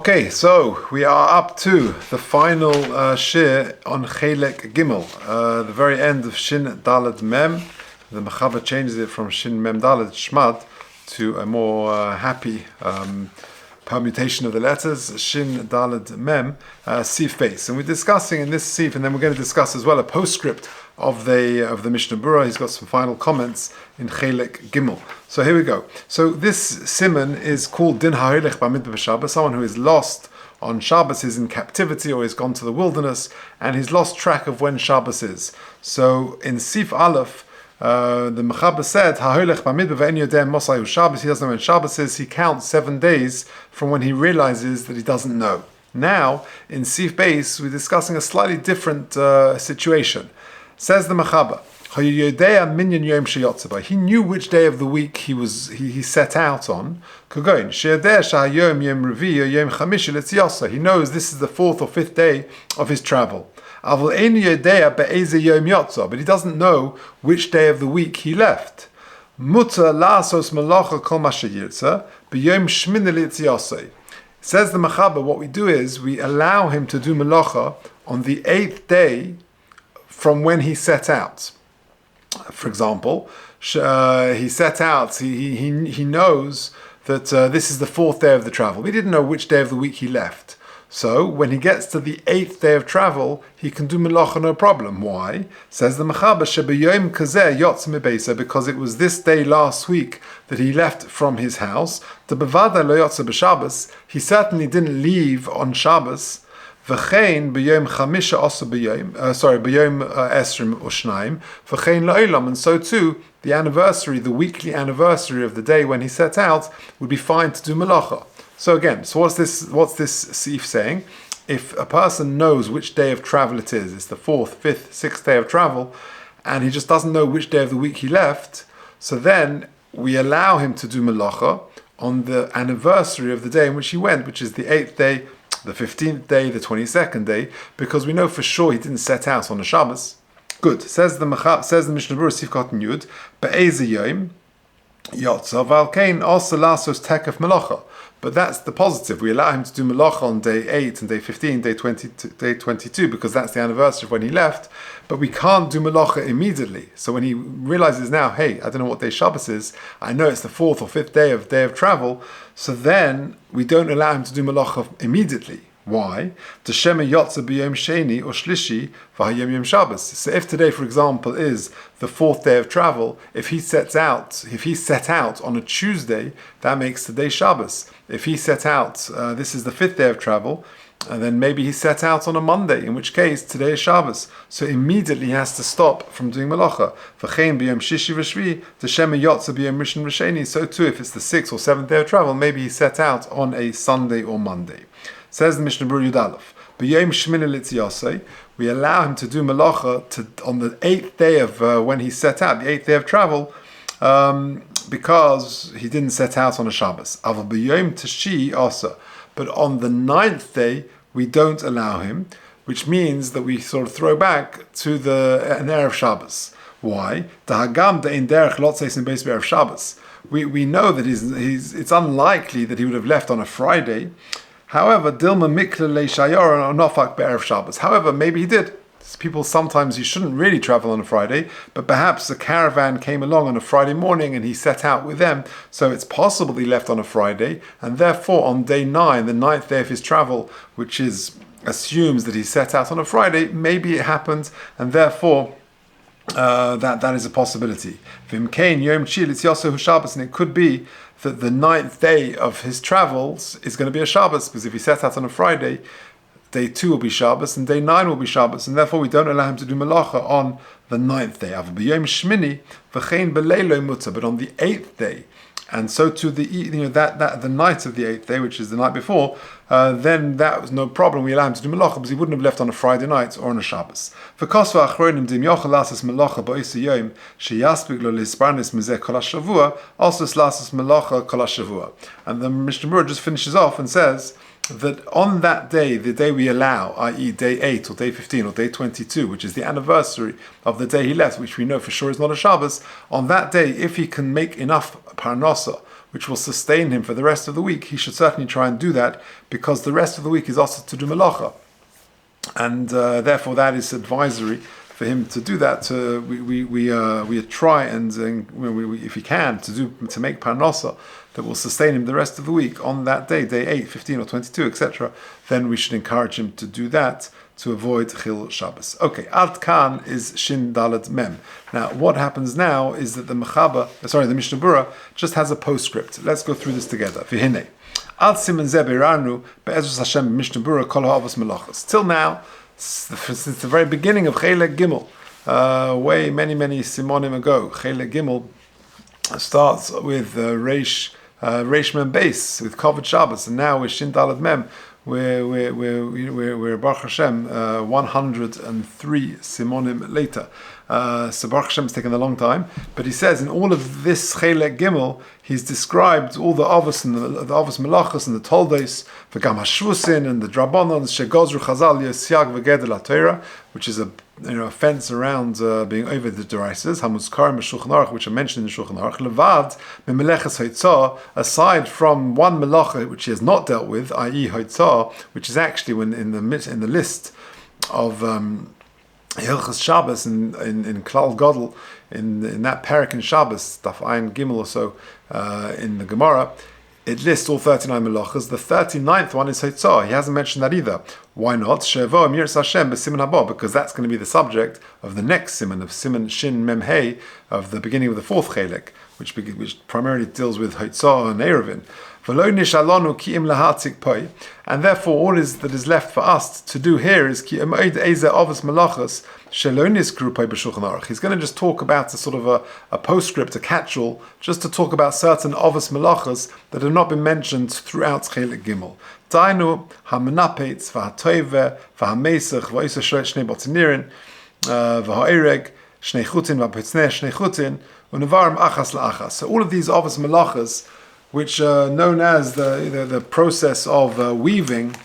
Okay, so we are up to the final shir on Chelek Gimel, the very end of Shin Daled Mem. The Mechaber changes it from Shin Mem Daled Shmad to a more happy permutation of the letters, Shin Daled Mem, Sif Beis. And we're discussing in this Sif, and then we're going to discuss as well a postscript of the Mishnah Berurah. He's got some final comments in Chelek Gimel. So here we go. So this simon is called Din HaHolech B'Midbar Shabbos. Someone who is lost on Shabbos, is in captivity or has gone to the wilderness, and he's lost track of when Shabbos is. So in Sif Aleph, the Mechaber said, HaHolech B'Midbar ve'en yodeh mosai hu Shabbos. He doesn't know when Shabbos is. He counts 7 days from when he realizes that he doesn't know. Now, in Sif Beis, we're discussing a slightly different situation. Says the Mechaber, he knew which day of the week he set out on. He knows this is the 4th or 5th day of his travel. But he doesn't know which day of the week he left. Says the Mechaber, what we do is we allow him to do melacha on the 8th day from when he set out. For example, he set out, he knows that this is the 4th day of the travel. He didn't know which day of the week he left. So when he gets to the 8th day of travel, he can do melacha no problem. Why? Says the Mechaber, shebeyoyim kazeh yotz mebeisa, because it was this day last week that he left from his house. The bevada lo yotze b'Shabbos, he certainly didn't leave on Shabbos. V'chein b'yom chamisha also b'yom esrim u'shnayim v'chein la'olam, and so too the anniversary, the weekly anniversary of the day when he set out would be fine to do melacha. So again, what's this Sif saying? If a person knows which day of travel it is, it's the 4th, 5th, 6th day of travel, and he just doesn't know which day of the week he left, so then we allow him to do melacha on the anniversary of the day in which he went, which is the 8th day, the 15th day, the 22nd day, because we know for sure he didn't set out on a Shabbos. Good. Says the Mishnah Berurah Sif Katan Yud, Be'eze Yom Yotza Valkein also Lasos Tekef Melacha. But that's the positive. We allow him to do melacha on day 8 and day 15, day 22, because that's the anniversary of when he left. But we can't do melacha immediately. So when he realizes now, hey, I don't know what day Shabbos is, I know it's the 4th or 5th day of travel, so then we don't allow him to do melacha immediately. Why? So if today, for example, is the 4th day of travel, if he set out on a Tuesday, that makes today Shabbos. If he set out, this is the 5th day of travel, and then maybe he set out on a Monday, in which case today is Shabbos. So immediately he has to stop from doing melacha. So too, if it's the 6th or 7th day of travel, maybe he set out on a Sunday or Monday. Says the Mishnah Berurah Yud Aleph, B'yom Shmini L'Tziasei, we allow him to do melacha on the 8th day of when he set out, the 8th day of travel, because he didn't set out on a Shabbos. Aval B'yom Tashi also, but on the 9th day we don't allow him, which means that we sort of throw back to an Erev Shabbos. Why? Dahagam de'in derech lotzeis in beis Erev Shabbos. We know that it's unlikely that he would have left on a Friday. However, Dilma Mikla Le Shayar or Nofak Be'erev Shabbos. However, maybe he did. People sometimes you shouldn't really travel on a Friday, but perhaps a caravan came along on a Friday morning and he set out with them. So it's possible he left on a Friday, and therefore on day 9, the 9th day of his travel, which assumes that he set out on a Friday, maybe it happened, and therefore that is a possibility. V'imkein Yom Chil It's Yosu Shabbos, and it could be that the 9th day of his travels is going to be a Shabbos, because if he set out on a Friday, day 2 will be Shabbos, and day 9 will be Shabbos, and therefore we don't allow him to do melacha on the 9th day. But on the 8th day, and so to the night of the 8th day, which is the night before, then that was no problem. We allow him to do melacha because he wouldn't have left on a Friday night or on a Shabbos. Also and the Mishnah Berurah just finishes off and says that on that day, the day we allow, i.e. day 8 or day 15 or day 22, which is the anniversary of the day he left, which we know for sure is not a Shabbos, on that day, if he can make enough parnasa which will sustain him for the rest of the week, he should certainly try and do that, because the rest of the week is also to do melacha. And therefore that is advisory for him to do that. We try and if he can, to make parnasa that will sustain him the rest of the week on that day 8, 15 or 22, etc. Then we should encourage him to do that to avoid Chil Shabbos. Okay, Ad Kan is Shin Dalet Mem. Now, what happens now is that the Mishnah Berurah just has a postscript. Let's go through this together. V'hinei. Al Siman Zeh Be'irarnu Be'ezus Hashem Mishnah Berurah Kol Ha'avos Melachos. Till now, since the very beginning of Chelek Gimel, way many simonim ago, Chelek Gimel starts with Reish Mem Beis, with Kovod Shabbos, and now with Shin Dalet Mem, we're Baruch Hashem 103 simonim later. So Baruch Hashem has taken a long time, but he says in all of this Chelek Gimel, he's described all the Avos and the Avos Melachos and the Toldos, V'gam Hashvusin and the Drabonon, Shegozru Chazal Yosiag V'gedel HaTorah, which is a fence around being over the deraises, Hamuzkarim Shulchan Aruch, which are mentioned in Shulchan Aruch, Levad Memeleches Hoitzah, aside from one melacha which he has not dealt with, i.e. Hoitzah, which is actually when in the list of Hilchas Shabbos in Klal Gadol, in that parak in Shabbos, Daf Ayin Gimel or so, in the Gemara, it lists all 39 melachas. The 39th one is Hoitzah. He hasn't mentioned that either. Why not? Shevo Emiris Hashem b'Siman Haba, because that's going to be the subject of the next Siman, of Siman Shin Mem Hey, of the beginning of the fourth Chelek, which primarily deals with Hoitzah and Erevin. And therefore, all that is left for us to do here is He's going to just talk about a sort of a postscript, a catch-all, just to talk about certain Avos Melachos that have not been mentioned throughout Chelek Gimel. Dainu hamanapetz v'hatoive v'hamesach v'oisa shnei botinirin v'ha'ereg shnei chutin v'hapetzne shnei chutin u'nevarim achas la'achas. So all of these Avos Melachos, which are known as the process of weaving,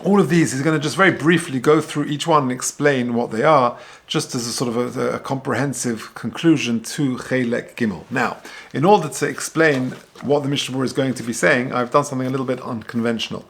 all of these is going to just very briefly go through each one and explain what they are, just as a sort of a comprehensive conclusion to Chelek Gimel. Now, in order to explain what the Mishnah Berurah is going to be saying, I've done something a little bit unconventional.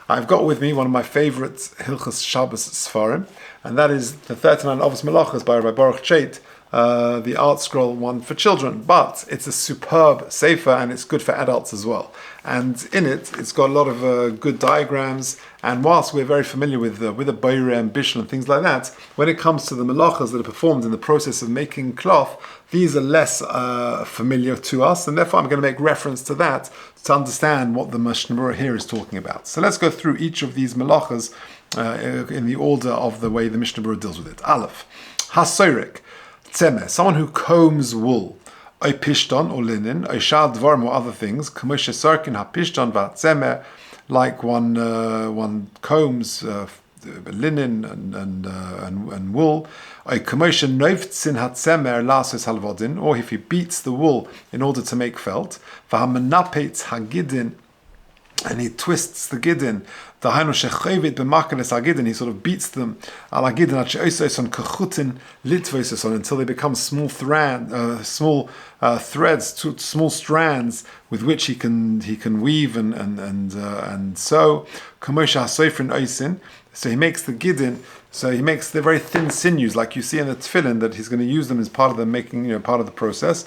I've got with me one of my favorite Hilchas Shabbos Sfarim, and that is the 39 Avos Melachos by Rabbi Baruch Chait, the art scroll one for children, but it's a superb sefer and it's good for adults as well. And in it, it's got a lot of good diagrams. And whilst we're very familiar with a boire and bishul and things like that, when it comes to the melachas that are performed in the process of making cloth, these are less familiar to us, and therefore I'm going to make reference to that to understand what the Mishnah Berurah here is talking about. So let's go through each of these melachas in the order of the way the Mishnah Berurah deals with it. Aleph, hasoirek. Tzemeh, someone who combs wool, oy pishton or linen, oy shal dvarim or other things, k'moshe sarkin ha-pishton va-tzemeh, like one combs linen and wool, oy k'moshe noivtzin ha-tzemeh lasos halvodin, or if he beats the wool in order to make felt, va-ha-menapetz ha-gidin, and he twists the gidin, the hainu shechayvit b'makeles agidin, he sort of beats them al agidin at she'oisoison kachutin litvoisoison, until they become small threads, small strands with which he can weave and sew. Kamosha hasoifrin oisin, so he makes the gidin. So he makes the very thin sinews, like you see in the tefillin, that he's going to use them as part of the making, part of the process.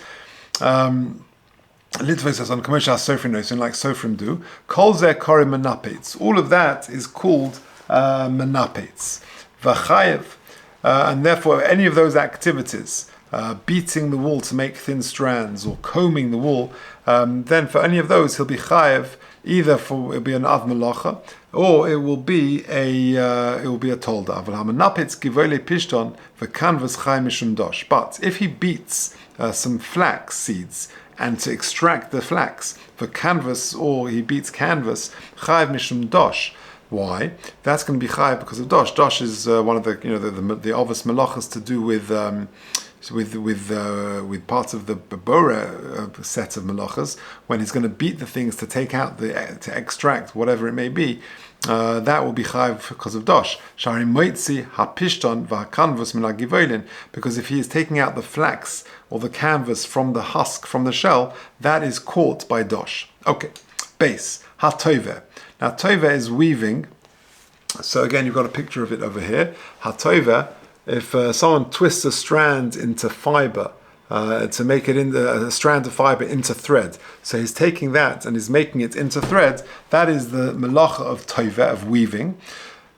Litvos on commercial sofrim like sofrim do. Kol zeh korim menapetz. All of that is called menapetz. V'chayev, and therefore any of those activities, beating the wool to make thin strands or combing the wool, then for any of those he'll be chayev. Either it'll be an ad melacha, or it will be a tolda. But if he beats some flax seeds, and to extract the flax for canvas, or he beats canvas, chayiv mishum dosh. Why? That's going to be chayiv because of dosh. Dosh is one of the obvious melachas to do with parts of the bora set of melachas, when he's going to beat the things to take out to extract whatever it may be. that will be chayiv because of dosh. Shari moitzi hapishton v'hakanvus min hagivoilin, because if he is taking out the flax or the canvas from the husk, from the shell, that is caught by dosh. Okay, base, hatoveh. Now toveh is weaving. So again, you've got a picture of it over here. Hatoveh, if someone twists a strand into fiber, to make it a strand of fiber into thread. So he's taking that and he's making it into thread. That is the melacha of toveh, of weaving.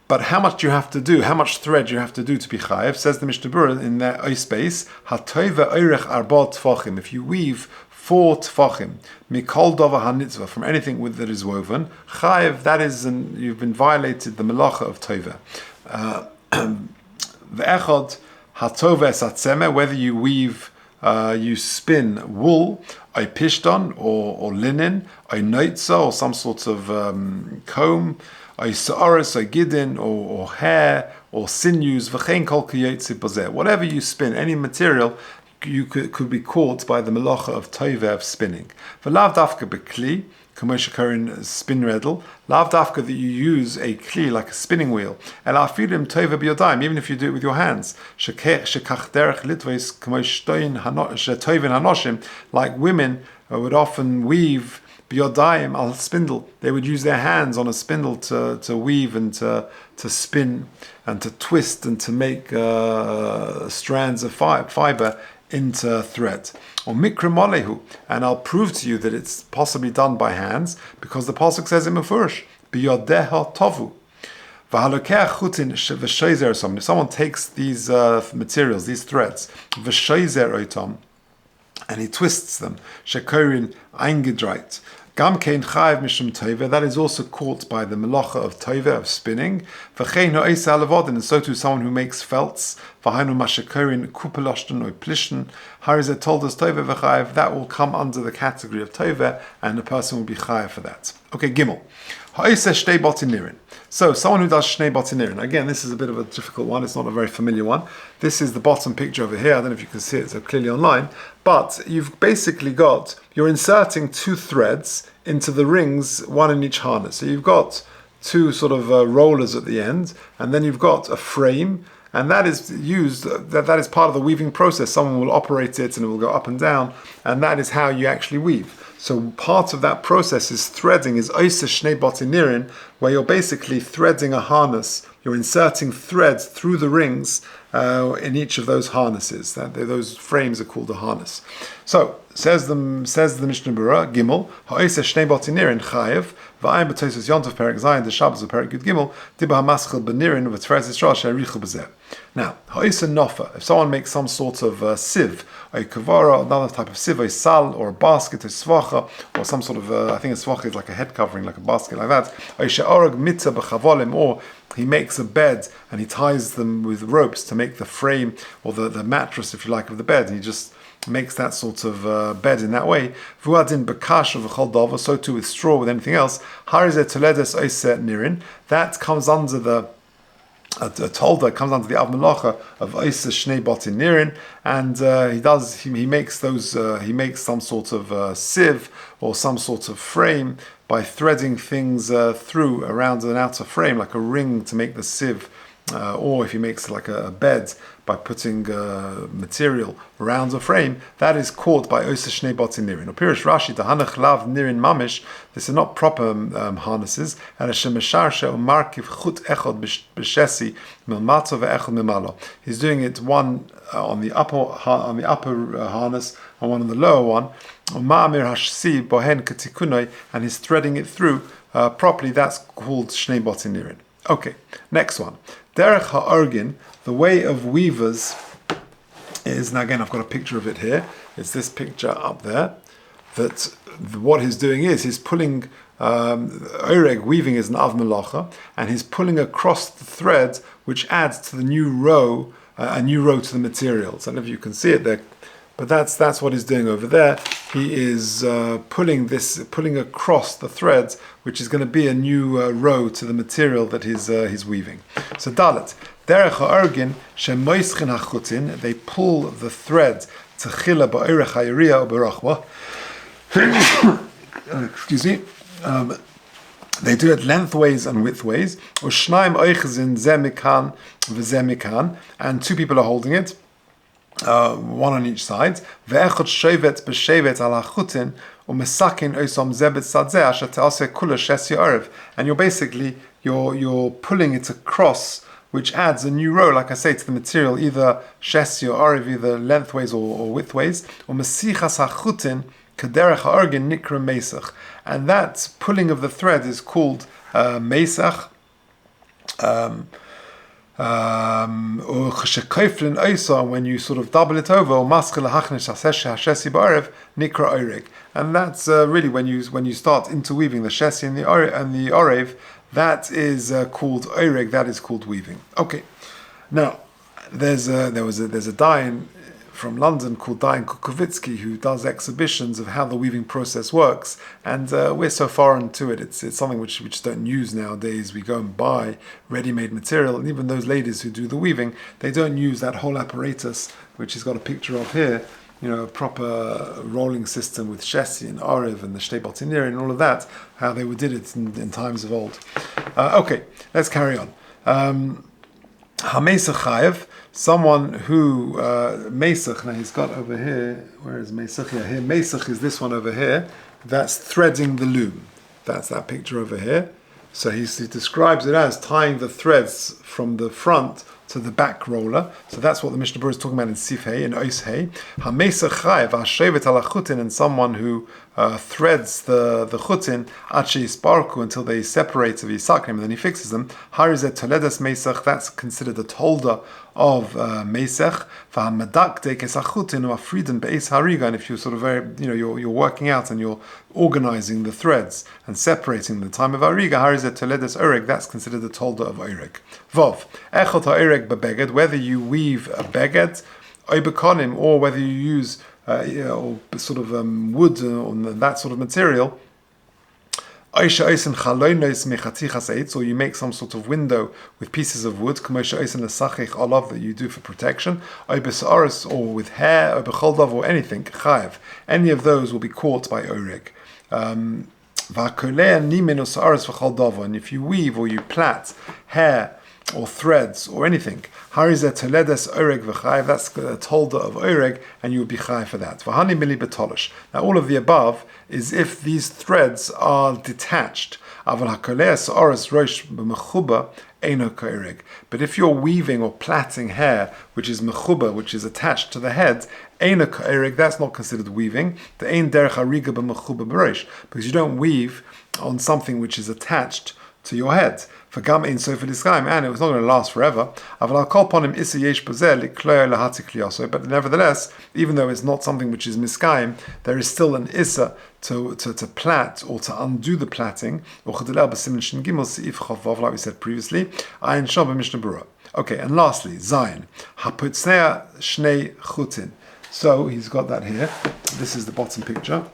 But how much do you have to do? How much thread do you have to do to be chayiv? Says the Mishnah Berurah in that space, hatoveh orach arba tfachim. If you weave 4 tfachim, mikol davar hanitzvah, from anything that is woven, chayiv, that is, you've been violated the melacha of toveh. The echad hatoveh satzemeh, whether you weave, you spin wool, a pishton or linen, a noitza or some sort of comb, a sa'aris, a gidin or hair or sinews, v'chein kol kiyotzi bazeh. Whatever you spin, any material, you could be caught by the melacha of toveh, of spinning. V'lav dafka bekli, Kamosha Karin spin redel, lav dafka, that you use a kli like a spinning wheel, and afilim toveh biyodayim, even if you do it with your hands. Shekach derech litves kamoshtoin tovin hanoshim, like women would often weave biyodayim al spindle. They would use their hands on a spindle to weave and to spin and to twist and to make strands of fiber into thread. Or mikra molehu, and I'll prove to you that it's possibly done by hands, because the pasuk says in Mefurish, biyodeha tovu. If someone takes these materials, these threads, and he twists them, shekorin eingedreit, Gam kein chayiv mishum toveh, that is also caught by the melacha of toveh, of spinning. V'chein ha'isa alevodin, and so too someone who makes felts. V'hainu mashekorin kupeloshten or plishten. Harizeh told us toveh v'chayiv, that will come under the category of toveh, and the person will be chayiv for that. Okay, gimel. Ha'isa shtei botinirin. So, someone who does shnei botinirin. Again, this is a bit of a difficult one. It's not a very familiar one. This is the bottom picture over here. I don't know if you can see it so clearly online. But you've basically you're inserting 2 threads into the rings, one in each harness. So you've got 2 sort of rollers at the end, and then you've got a frame, and that is used, that is part of the weaving process. Someone will operate it and it will go up and down, and that is how you actually weave. So part of that process is threading, is oisa shnei botinirin, where you're basically threading a harness. You're inserting threads through the rings in each of those harnesses. Those frames are called a harness. So says the Mishnah Berurah, Gimel, ha'oisa shnei botinirin chayev, v'ayim b'tosos yontov perek zayin, the Shabbos of perek Yud Gimel, dibah hamaschel b'nirin v'tferes Yisrael she'arichu b'zeh. Now, ha'oisa nofa, if someone makes some sort of sieve, a kavara, another type of sieve, a sal, or a basket, a svacha, or some sort of, I think a svacha is like a head covering, like a basket like that, a she'orag mitzah b'chavolim, or he makes a bed and he ties them with ropes to make the frame, or the mattress, if you like, of the bed, and he just makes that sort of bed in that way. Vuadin bakash of chol davar, so too with straw, with anything else. Harizeh toledes oiset nirin, that comes under the a tolda, comes under the av melacha of oisa shnei botin nirin, and he makes some sort of sieve or some sort of frame by threading things through around an outer frame, like a ring to make the sieve, or if he makes like a bed by putting material around a frame, that is caught by oisa shnei botin nirin. Pirish Rashi, tahanach lav nirin mamish, this are not proper harnesses, and a shemesharshe umarkiv chut echod b'shesi milmato ve'echod mimalo. He's doing it one on the upper harness and one on the lower one, uma'amir hashsi bohen ketikunoi, and he's threading it through properly. That's called shnei botin nirin. Okay, next one. Derech ha'orgin, the way of weavers is, now again I've got a picture of it here, it's this picture up there, that what he's doing is he's pulling, oreg, weaving is an av melacha, and he's pulling across the thread which adds to the new row, a new row to the materials. I don't know if you can see it there, but that's what he's doing over there. He is pulling across the threads, which is going to be a new row to the material that he's weaving. So dalet, derech ha'orgin shemoischin hachutin, they pull the thread techila ba'orach ha'yariya or barachwa. Excuse me. They do it lengthways and widthways. Ushnaim oichzin zemikan v'zemikan, and two people are holding it, one on each side. Ve'echot shevet b'shevet ala chutin u'mesakin oisom zebet sadzeh asher te'aseh kula shesi orev. And you're pulling it across, which adds a new row, like I say, to the material, either shesi or orev, either lengthways or widthways. U'mesichas hachutin kederech ha'orgin nikra mesach. And that pulling of the thread is called mesach. When you sort of double it over, and that's really when you start interweaving the shesi and the orev, that is called orach. That is called weaving. Okay, now there's a dye from London called Diane Kukovitsky, who does exhibitions of how the weaving process works, and we're so foreign to it. It's something which we just don't use nowadays. We go and buy ready-made material, and even those ladies who do the weaving, they don't use that whole apparatus, which he's got a picture of here, a proper rolling system with shesi and orev and the shtei botinir and all of that, how they did it in times of old. Okay, let's carry on. HaMesach Chayev, someone who Mesach, now he's got over here, where is Mesach? Yeah, here Mesach is this one over here. That's threading the loom. That's that picture over here. So he describes it as tying the threads from the front to the back roller. So that's what the Mishnah Berurah is talking about in Sif Hey, in Ois Hey. HaMesach Chayev, HaShevet ala chutin, and someone who threads the chutin achi sparku, until they separate of Yisakrim, and then he fixes them. Harizet toledas mesach, that's considered the tolda of mesach. V'hamadakte kesachutin u'afridan be'es hariga, and if you're sort of you're working out and you're organizing the threads and separating the time of hariga, harizet toledas orach, that's considered the tolda of orach. Vov echot ha'orach bebeged, whether you weave a beged oibekonim, or whether you use wood or that sort of material, or you make some sort of window with pieces of wood, that you do for protection, or with hair, or anything, any of those will be caught by orach. And if you weave or you plait hair or threads or anything, that's the tolda of orach, and you would be chai for that. Now all of the above is if these threads are detached. But if you're weaving or plaiting hair which is mechuba, which is attached to the head, that's not considered weaving. Because you don't weave on something which is attached to your head. For gam ein sofer l'schaim, and it was not going to last forever. But nevertheless, even though it's not something which is miskaim, there is still an issa to plait or to undo the plaiting. Like we said previously, ayin shom b'mishnah berurah. Okay, and lastly, zayin hapotzea shnei chutin. So he's got that here. This is the bottom picture.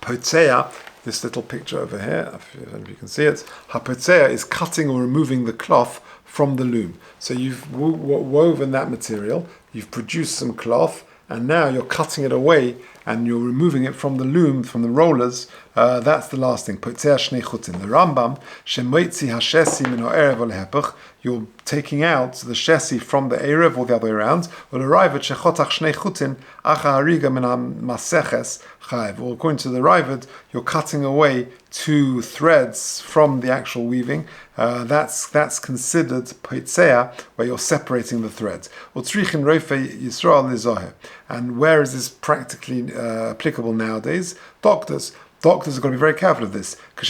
Potzea, this little picture over here, if you can see it, hapotzea is cutting or removing the cloth from the loom. So you've woven that material, you've produced some cloth, and now you're cutting it away and you're removing it from the loom, from the rollers. That's the last thing. Potzea shnei chutin. The Rambam, shemoitzi hashesi min ha'erev ol hepech, you're taking out the shesi from the erev or the other way around. Or according to the Raavad, you're cutting away 2 threads from the actual weaving. That's considered potzea, where you're separating the threads. And where is this practically applicable nowadays? Doctors have got to be very careful of this. They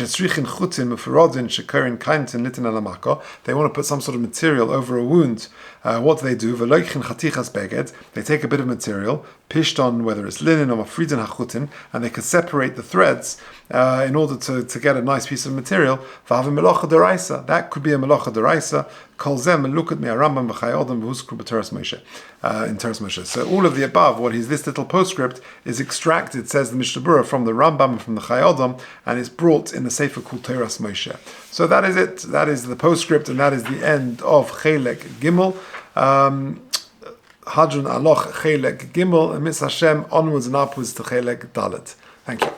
want to put some sort of material over a wound. What do? They take a bit of material, pishton, whether it's linen or mafridan hachutin, and they can separate the threads in order to get a nice piece of material. That could be a melacha deraisa. In Teres Moshe. So all of the above, this little postscript is extracted, says the Mishnah Berurah, from the Rambam and from the Chai Adam, and it's brought in the Sefer called Teres Moshe. So that is it. That is the postscript, and that is the end of Chelek Gimel. Hadron Aloch Chelek Gimel, and Mitzvah Hashem, onwards and upwards to Chelek Dalet. Thank you.